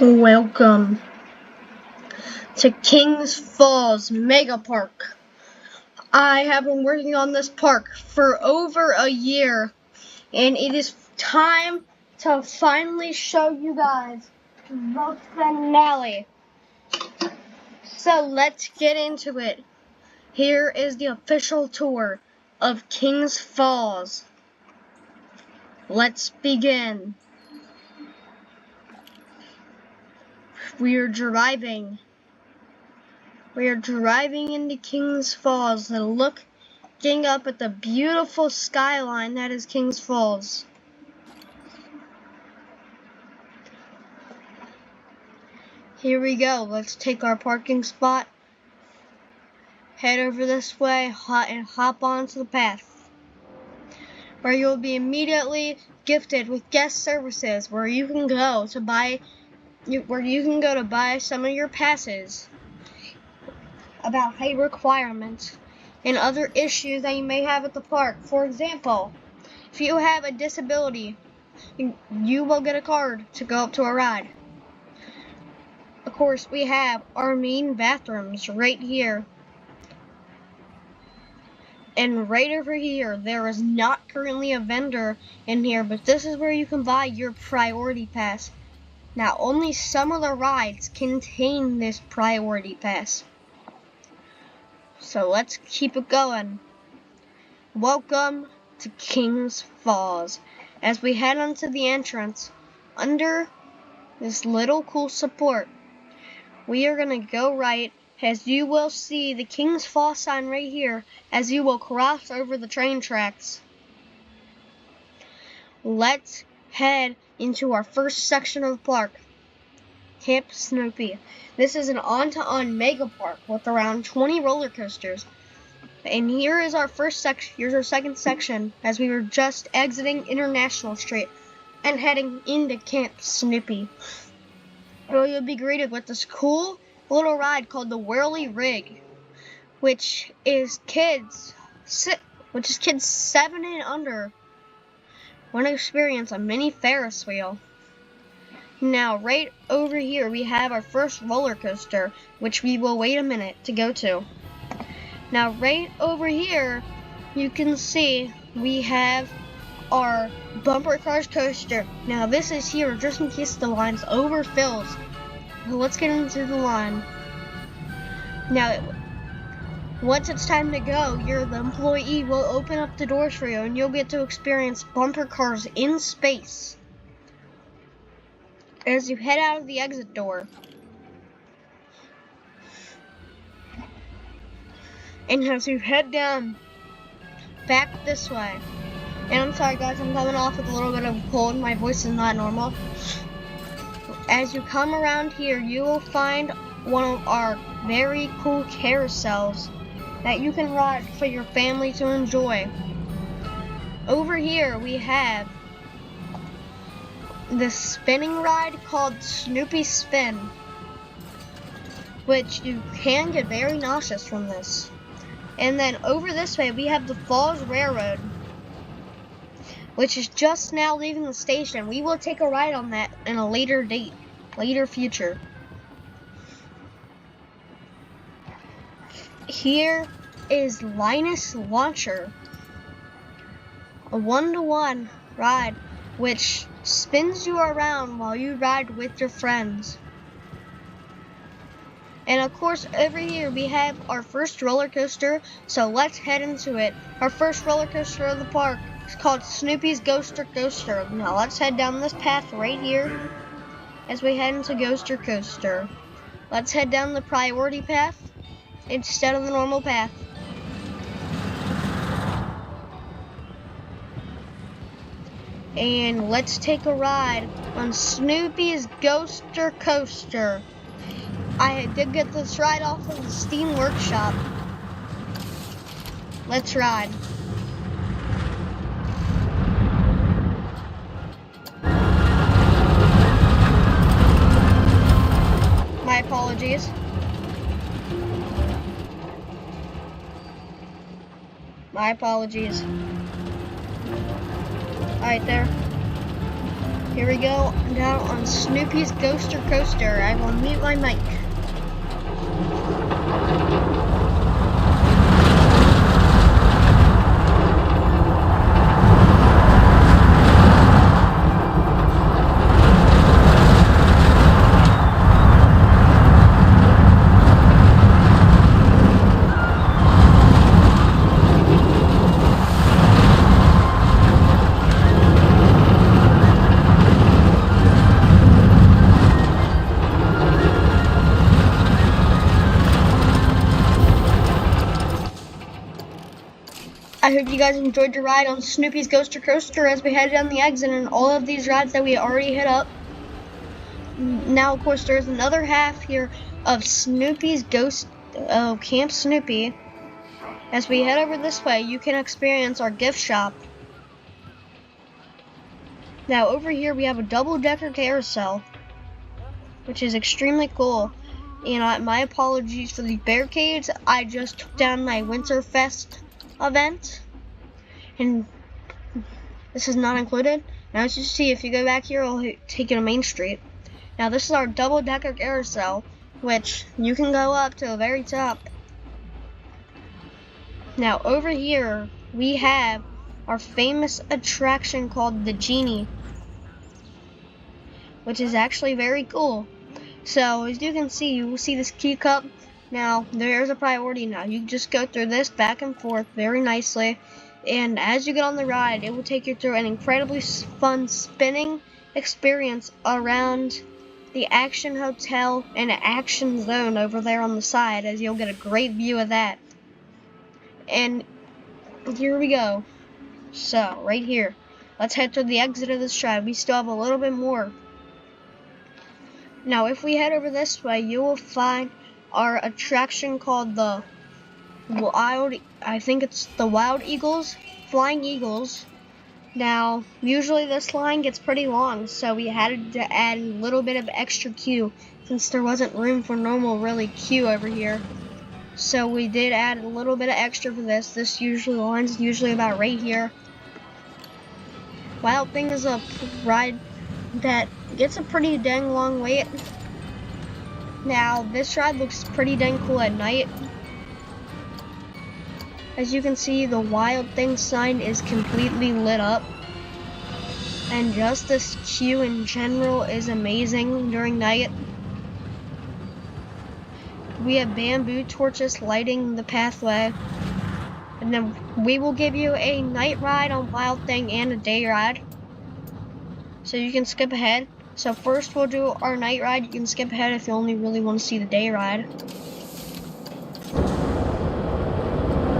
Welcome to Kings Falls Mega Park. I have been working on this park for over a year, and it is time to finally show you guys the finale. So let's get into it. Here is the official tour of Kings Falls. Let's begin. We are driving into Kings Falls and looking up at the beautiful skyline that is Kings Falls. Here we go. Let's take our parking spot, head over this way, and hop onto the path, where you'll be immediately gifted with guest services, where you can go to buy some of your passes, about height requirements, and other issues that you may have at the park. For example, if you have a disability, you will get a card to go up to a ride. Of course, we have our main bathrooms right here. And right over here, there is not currently a vendor in here, but this is where you can buy your priority pass. Now, only some of the rides contain this priority pass. So let's keep it going. Welcome to Kings Falls. As we head onto the entrance, under this little cool support, we are going to go right, as you will see the Kings Falls sign right here, as you will cross over the train tracks. Let's head into our first section of the park, Camp Snoopy. This is an on-to-on mega park with around 20 roller coasters. And here is our first section. Here's our second section, as we were just exiting International Street and heading into Camp Snoopy. Well, you'll be greeted with this cool little ride called the Whirly Rig, which is kids 7 and under want to experience a mini Ferris wheel. Now, right over here, we have our first roller coaster, which we will wait a minute to go to. Now, right over here, you can see we have our Bumper Cars coaster. Now, this is here just in case the line's overfills. So let's get into the line. Now, once it's time to go, the employee will open up the doors for you, and you'll get to experience Bumper Cars in space as you head out of the exit door. And as you head down back this way. And I'm sorry guys, I'm coming off with a little bit of a cold. My voice is not normal. As you come around here, you will find one of our very cool carousels that you can ride for your family to enjoy. Over here we have the spinning ride called Snoopy Spin, which you can get very nauseous from this. And then over this way we have the Falls Railroad, which is just now leaving the station. We will take a ride on that in a later future. Here is Linus Launcher, a 1-to-1 ride which spins you around while you ride with your friends. And of course, over here we have our first roller coaster, so let's head into it. Our first roller coaster of the park is called Snoopy's Ghoster Coaster. Now let's head down this path right here as we head into Ghoster Coaster. Let's head down the priority path instead of the normal path. And let's take a ride on Snoopy's Ghoster Coaster. I did get this ride off of the Steam Workshop. Let's ride. My apologies. My apologies. Alright there. Here we go, down on Snoopy's Ghoster Coaster. I will mute my mic. I hope you guys enjoyed your ride on Snoopy's Ghoster Coaster as we headed down the exit and all of these rides that we already hit up. Now, of course, there's another half here of Snoopy's Camp Snoopy. As we head over this way, you can experience our gift shop. Now, over here we have a double-decker carousel, which is extremely cool. And my apologies for the barricades. I just took down my Winterfest event, and this is not included. Now as you see, if you go back here, I'll take you to Main Street. Now this is our double-decker carousel, which you can go up to the very top. Now over here we have our famous attraction called the Genie, which is actually very cool. So as you can see, you will see this key cup. Now, there's a priority now. You just go through this back and forth very nicely. And as you get on the ride, it will take you through an incredibly fun spinning experience around the Action Hotel and Action Zone over there on the side, as you'll get a great view of that. And here we go. So, right here. Let's head to the exit of this ride. We still have a little bit more. Now, if we head over this way, you will find our attraction called the Wild Eagles, Flying Eagles. Now, usually this line gets pretty long, so we had to add a little bit of extra queue since there wasn't room for normal queue over here. So we did add a little bit of extra for this. This line's usually about right here. Wild Thing is a ride that gets a pretty dang long wait. Now, this ride looks pretty dang cool at night. As you can see, the Wild Thing sign is completely lit up. And just this queue in general is amazing during night. We have bamboo torches lighting the pathway. And then we will give you a night ride on Wild Thing and a day ride. So you can skip ahead. So first we'll do our night ride. You can skip ahead if you only really want to see the day ride.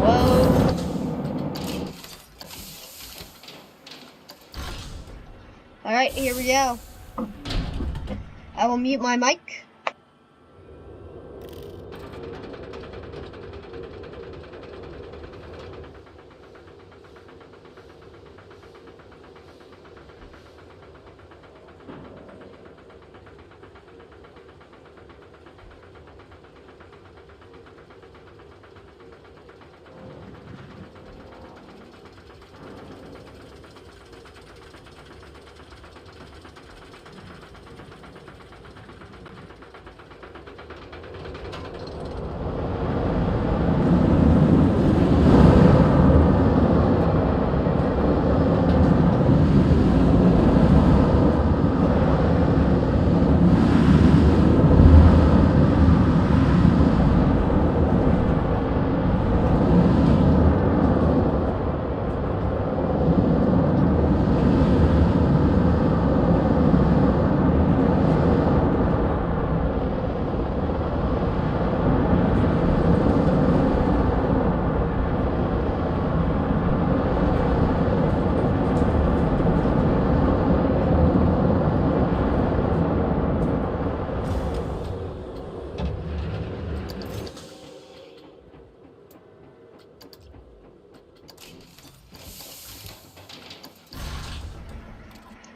Whoa. Alright, here we go. I will mute my mic.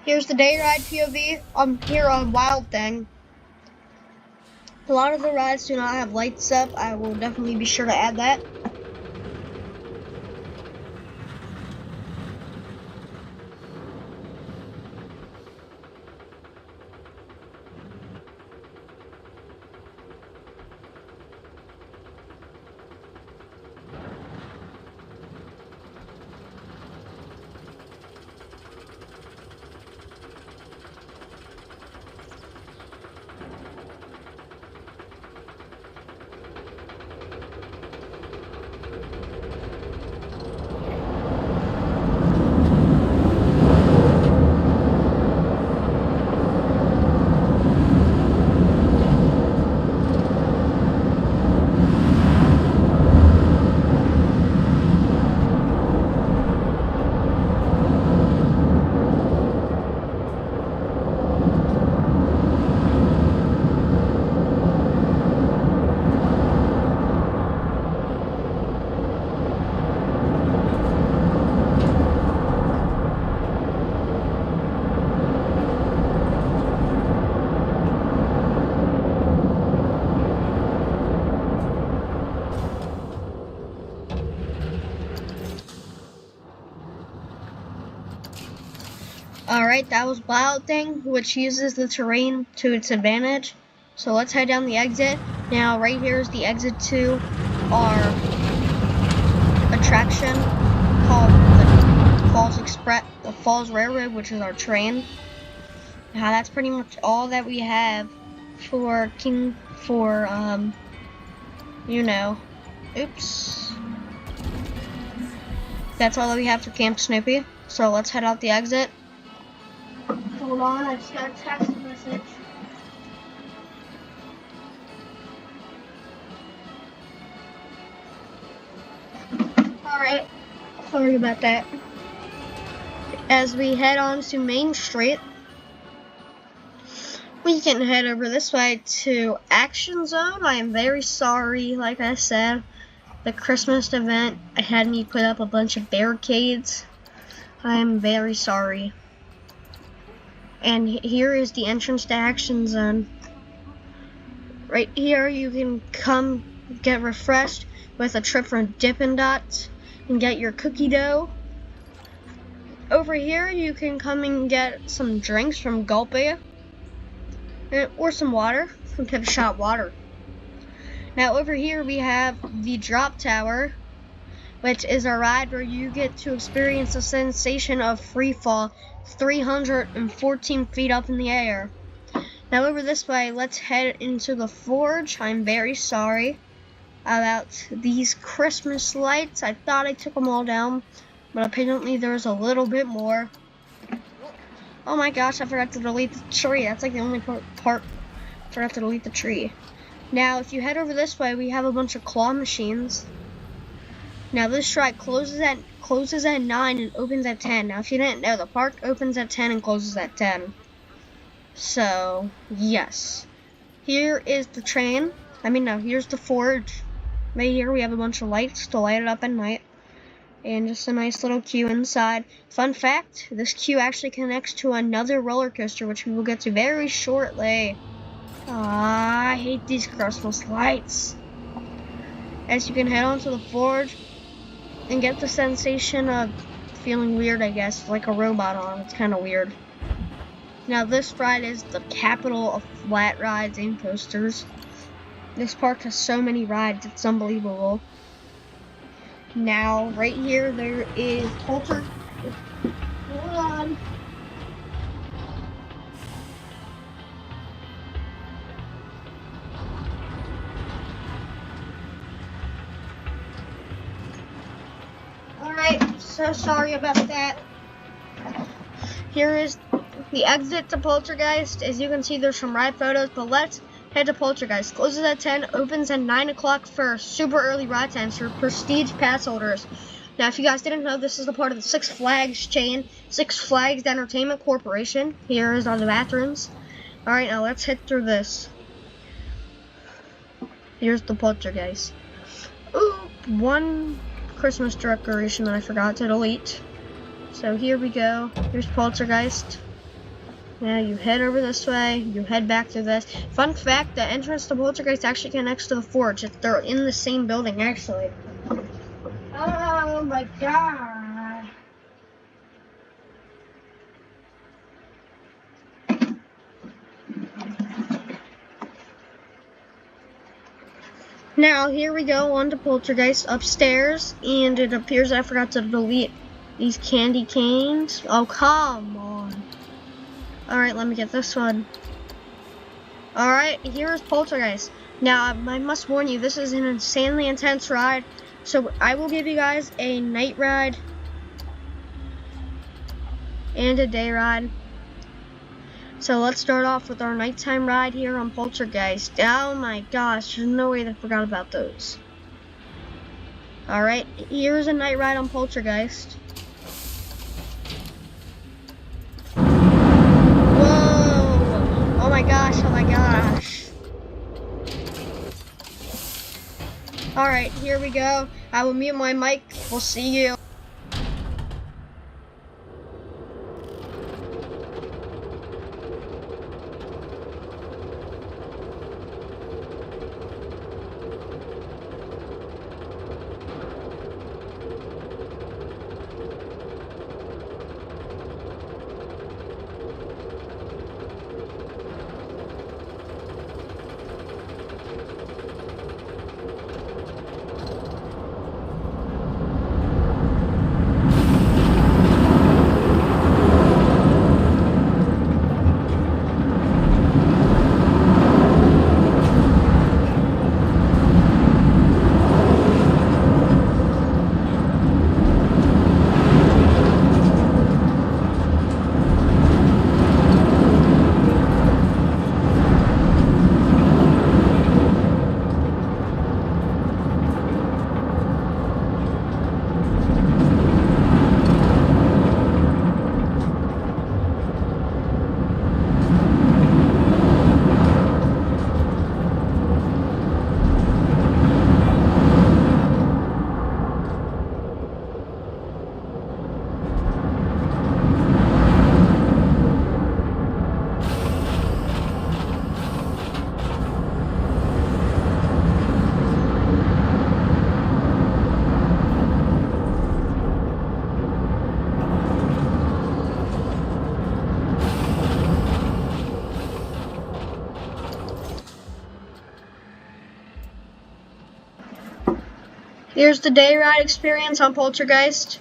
Here's the day ride POV. I'm here on Wild Thing. A lot of the rides do not have lights up. I will definitely be sure to add that. Alright, that was Wild Thing, which uses the terrain to its advantage. So let's head down the exit. Now, right here is the exit to our attraction called the Falls Railroad, which is our train. Now, that's pretty much all that we have for oops. That's all that we have for Camp Snoopy. So let's head out the exit. Hold on, I just got a text message. Alright, sorry about that. As we head on to Main Street, we can head over this way to Action Zone. I am very sorry, like I said, the Christmas event, I had me put up a bunch of barricades. I am very sorry. And here is the entrance to Action Zone. Right here you can come get refreshed with a trip from Dippin' Dots and get your cookie dough. Over here you can come and get some drinks from Gulpy or some water from Pip Shot Water. Now over here we have the Drop Tower, which is a ride where you get to experience the sensation of free fall 314 feet up in the air. Now over this way, let's head into the Forge. I'm very sorry about these Christmas lights. I thought I took them all down, but apparently there's a little bit more. Oh my gosh, I forgot to delete the tree. That's like the only part I forgot to delete the tree. Now, if you head over this way, we have a bunch of claw machines. Now, this ride closes at 9 and opens at 10. Now, if you didn't know, the park opens at 10 and closes at 10. So, yes. Here is the train. Here's the Forge. Right here, we have a bunch of lights to light it up at night. And just a nice little queue inside. Fun fact, this queue actually connects to another roller coaster, which we will get to very shortly. I hate these Christmas lights. As you can head on to the Forge and get the sensation of feeling weird, I guess, like a robot on. It's kind of weird. Now, this ride is the capital of flat rides and coasters. This park has so many rides, it's unbelievable. Now, right here, there is Hold on. Alright, so sorry about that. Here is the exit to Poltergeist. As you can see, there's some ride photos, but let's head to Poltergeist. Closes at 10, opens at 9 o'clock for super early ride times for prestige pass holders. Now, if you guys didn't know, this is a part of the Six Flags chain, Six Flags Entertainment Corporation. Here is all the bathrooms. Alright, now let's hit through this. Here's the Poltergeist. Ooh, one Christmas decoration that I forgot to delete. So here we go. Here's Poltergeist. Now you head over this way, you head back to this. Fun fact, the entrance to Poltergeist actually connects to the Forge. They're in the same building, actually. Oh my god. Now here we go on to Poltergeist upstairs, and it appears I forgot to delete these candy canes. Oh, come on. Alright, let me get this one. Alright, here is Poltergeist. Now, I must warn you, this is an insanely intense ride. So, I will give you guys a night ride and a day ride. So, let's start off with our nighttime ride here on Poltergeist. Oh my gosh, there's no way I forgot about those. Alright, here's a night ride on Poltergeist. Oh my gosh, oh my gosh. Alright, here we go. I will mute my mic. We'll see you. Here's the day ride experience on Poltergeist.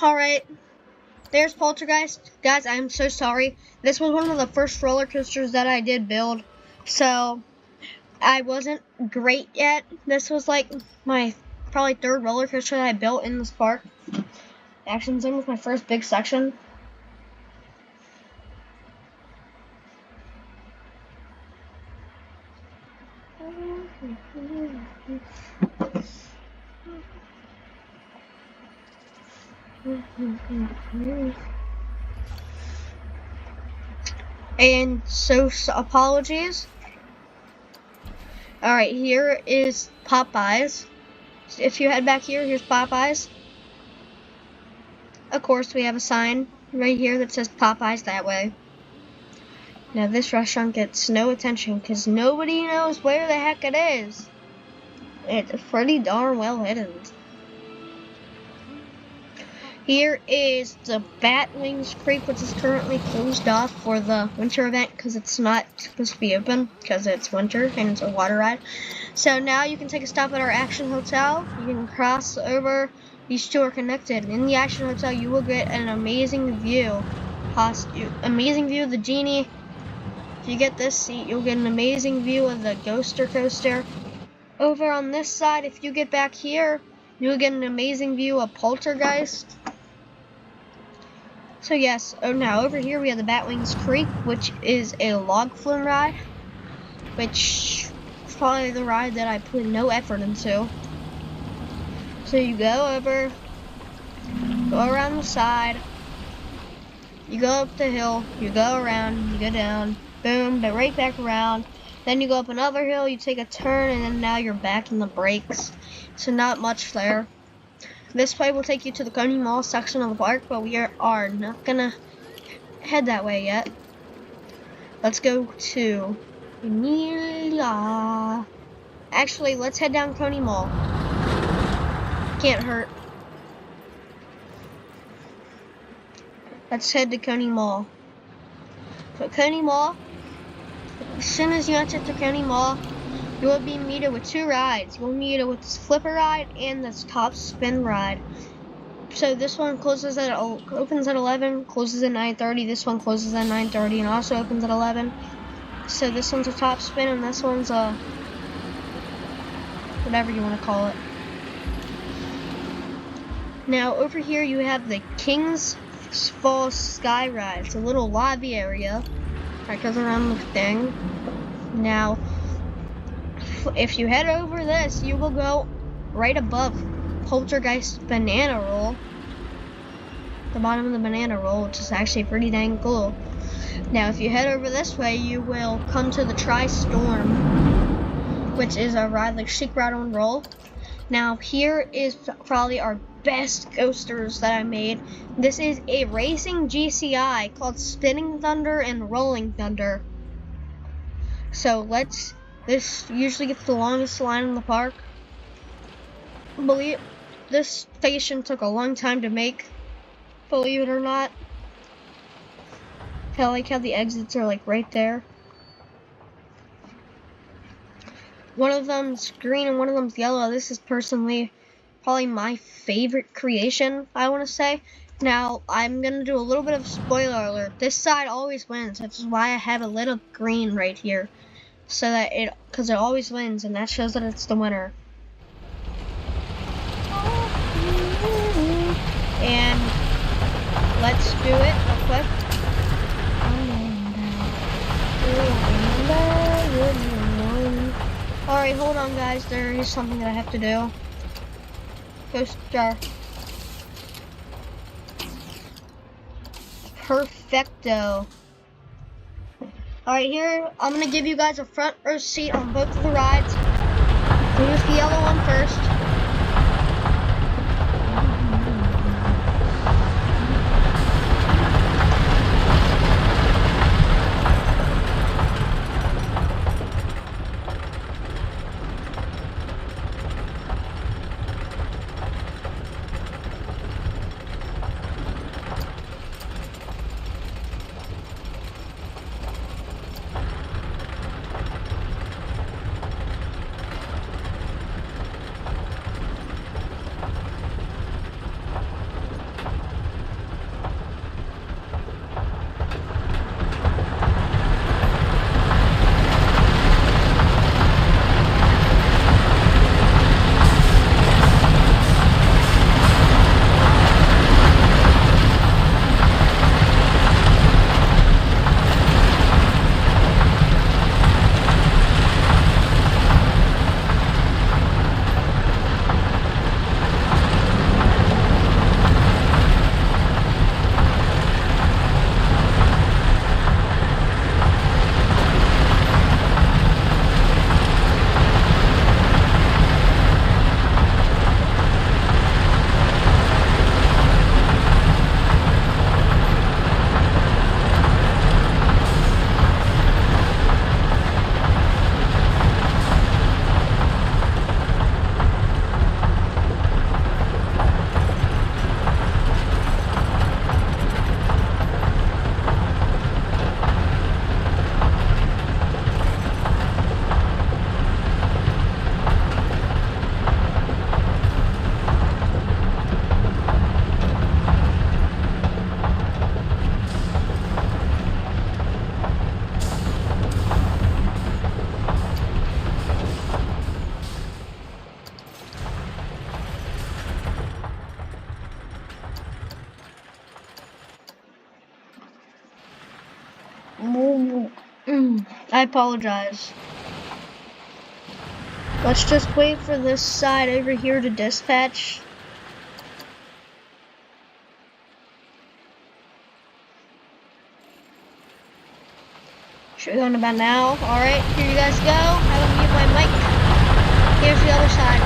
Alright, there's Poltergeist. Guys, I'm so sorry. This was one of the first roller coasters that I did build, so I wasn't great yet. This was like my probably third roller coaster that I built in this park. Action Zone was my first big section. And so apologies. Alright, here is Popeyes. If you head back here, here's Popeyes. Of course, we have a sign right here that says Popeyes that way. Now this restaurant gets no attention because nobody knows where the heck it is. It's pretty darn well hidden. Here is the Batwings Creek, which is currently closed off for the winter event because it's not supposed to be open because it's winter and it's a water ride. So now you can take a stop at our Action Hotel. You can cross over. These two are connected. In the Action Hotel, you will get an amazing view. Amazing view of the Genie. If you get this seat, you'll get an amazing view of the Ghoster Coaster. Over on this side, if you get back here, you'll get an amazing view of Poltergeist. So yes, now over here we have the Batwings Creek, which is a log flume ride, which is probably the ride that I put no effort into. So you go over, go around the side, you go up the hill, you go around, you go down, boom, but right back around. Then you go up another hill, you take a turn, and then now you're back in the brakes. So not much there. This way will take you to the Coney Mall section of the park, but we are not gonna head that way yet. Let's go to Emilia. Actually, let's head down Coney Mall. Can't hurt. Let's head to Coney Mall. So Coney Mall, as soon as you enter to Coney Mall, you will be meted with two rides. You will meet it with this flipper ride and this top spin ride. So this one opens at 11, closes at 9:30. This one closes at 9:30 and also opens at 11. So this one's a top spin and this one's a whatever you want to call it. Now over here you have the King's Fall Sky Ride. It's a little lobby area that goes around the thing. Now, if you head over this, you will go right above Poltergeist Banana Roll. the bottom of the banana roll, which is actually pretty dang cool. Now, if you head over this way, you will come to the Tri-Storm, which is a ride like Chic Ride on Roll. Now, here is probably our best coasters that I made. This is a racing GCI called Spinning Thunder and Rolling Thunder. So this usually gets the longest line in the park. This station took a long time to make, believe it or not. I like how the exits are like right there. One of them's green and one of them's yellow. This is personally probably my favorite creation, I want to say. Now, I'm going to do a little bit of spoiler alert. This side always wins. That's why I have a little green right here. So that because it always wins, and that shows that it's the winner. And let's do it real quick. Alright, hold on guys, there is something that I have to do. Coaster. Perfecto. Alright, here, I'm going to give you guys a front row seat on both of the rides. Here's the yellow one first. I apologize. Let's just wait for this side over here to dispatch. Should be going about now. Alright, here you guys go. I will mute my mic. Here's the other side.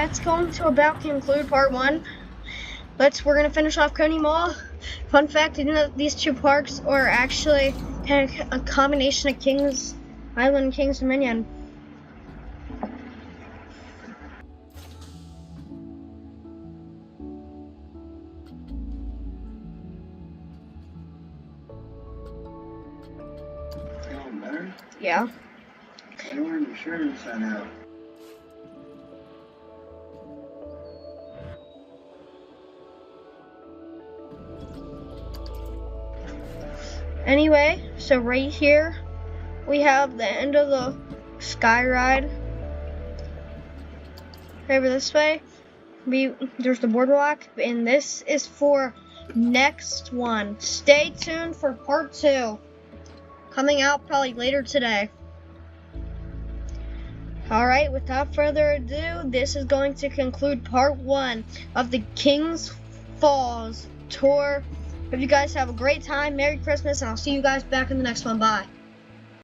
that's going to about conclude part 1. We're gonna finish off Coney Mall. Fun fact, you know that these two parks are actually kind of a combination of Kings Island and Kings Dominion. Feeling better? Yeah. I don't wear your shirt inside out. Anyway, so right here we have the end of the Sky Ride. Over this way, there's the boardwalk, and this is for next one. Stay tuned for part 2, coming out probably later today. Alright, without further ado, this is going to conclude part 1 of the Kings Falls tour. Hope you guys have a great time. Merry Christmas, and I'll see you guys back in the next one. Bye.